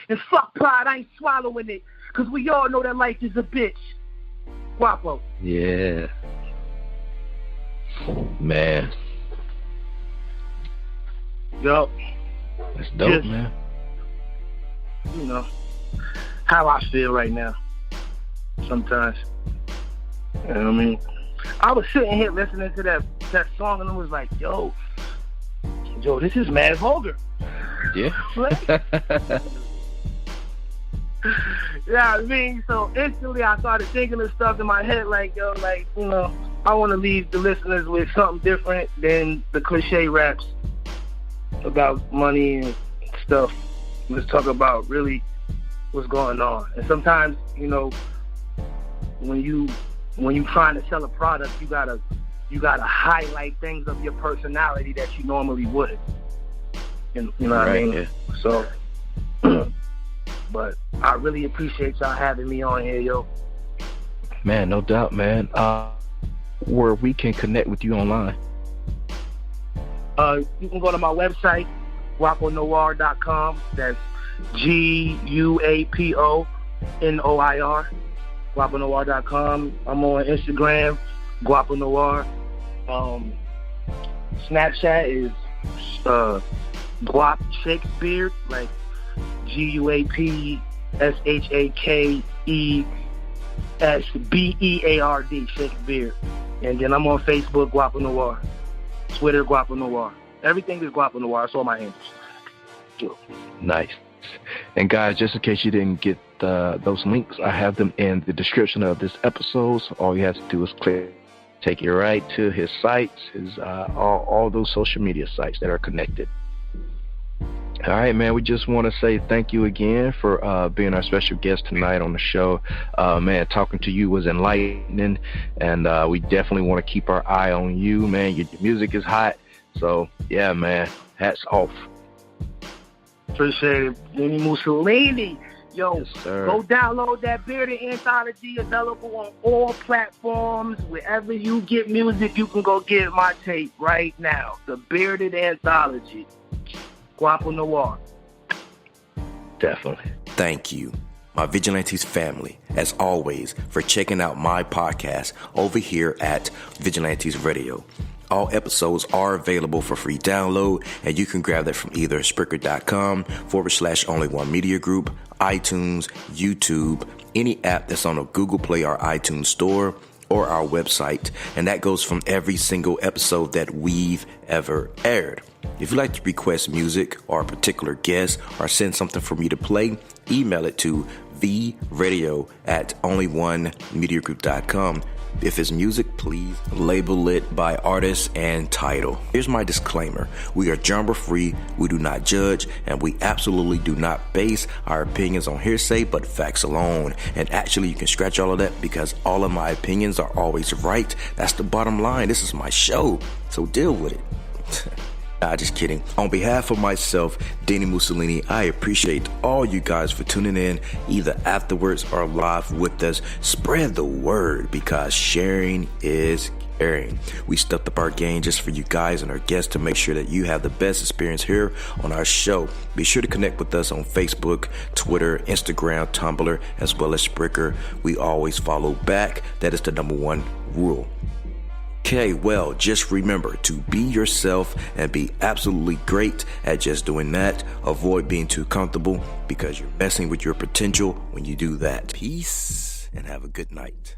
And fuck pride, I ain't swallowing it. Because we all know that life is a bitch. Guapo. Yeah. Man. Yo. That's dope, man. You know, how I feel right now. Sometimes. You know what I mean? I was sitting here listening to that song and I was like, yo, this is mad vulgar. Yeah. Yeah, I mean, so instantly I started thinking of stuff in my head like, yo, like, you know, I want to leave the listeners with something different than the cliche raps about money and stuff. Let's talk about really what's going on. And sometimes, you know, when you trying to sell a product, you gotta highlight things of your personality that you normally wouldn't. You know what I mean? Yeah. So, but I really appreciate y'all having me on here, yo. Man, no doubt, man. Where we can connect with you online. You can go to my website, guaponoir.com. That's GUAPONOIR. guaponoir.com. I'm on Instagram, Guapo Noir. Snapchat is Guap Shakespeare, like GUAPSHAKESBEARD, Shakespeare. And then I'm on Facebook, Guapo Noir. Twitter, Guapo Noir. Everything is Guapo Noir. It's all my handles. Nice. And guys, just in case you didn't get those links, I have them in the description of this episode. So all you have to do is click, take you right to his sites, his all those social media sites that are connected. All right, man, we just want to say thank you again for being our special guest tonight on the show. Man, talking to you was enlightening, and we definitely want to keep our eye on you, man. Your music is hot. So, yeah, man, hats off. Appreciate it. Dini-Mussolini. Yo, yes, sir. Go download that Bearded Anthology, available on all platforms. Wherever you get music, you can go get my tape right now. The Bearded Anthology. Guapo Noir. Definitely. Thank you, my Vigilantes family, as always, for checking out my podcast over here at Vigilantes Radio. All episodes are available for free download, and you can grab that from either Spreaker.com/only1media group, iTunes, YouTube, any app that's on a Google Play or iTunes store, or our website. And that goes from every single episode that we've ever aired. If you'd like to request music or a particular guest or send something for me to play, email it to theradio@only1mediagroup.com. If it's music, please label it by artist and title. Here's my disclaimer. We are genre free, we do not judge, and we absolutely do not base our opinions on hearsay but facts alone. And actually, you can scratch all of that because all of my opinions are always right. That's the bottom line. This is my show, so deal with it. Nah, just kidding. On behalf of myself, dini-Mussolini, I appreciate all you guys for tuning in, either afterwards or live with us. Spread the word, because sharing is caring. We stepped up our game just for you guys and our guests to make sure that you have the best experience here on our show. Be sure to connect with us on Facebook, Twitter, Instagram, Tumblr, as well as Spreaker. We always follow back. That is the #1 rule. Okay, well, just remember to be yourself and be absolutely great at just doing that. Avoid being too comfortable because you're messing with your potential when you do that. Peace and have a good night.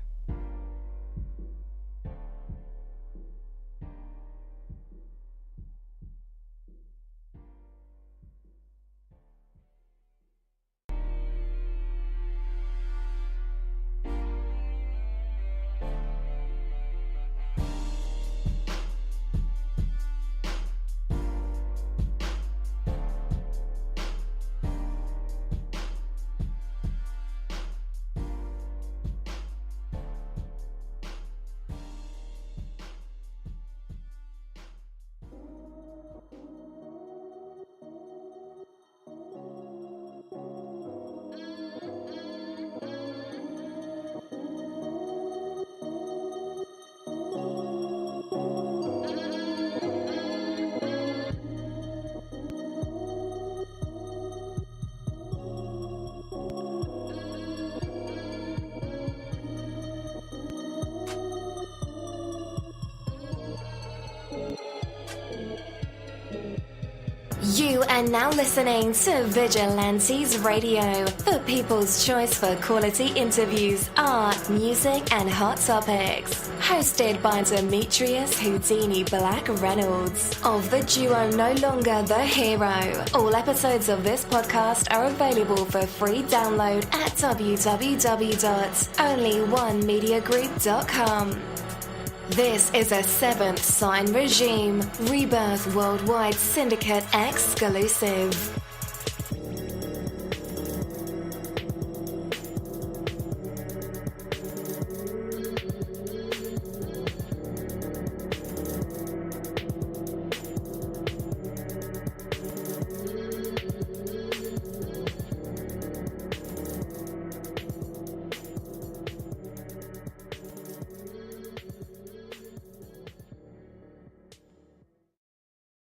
You are now listening to Vigilantes Radio, the people's choice for quality interviews, art, music, and hot topics. Hosted by Demetrius Houdini Black Reynolds of the duo No Longer the Hero. All episodes of this podcast are available for free download at www.onlyonemediagroup.com. This is a Seventh Sign Regime Rebirth Worldwide Syndicate exclusive.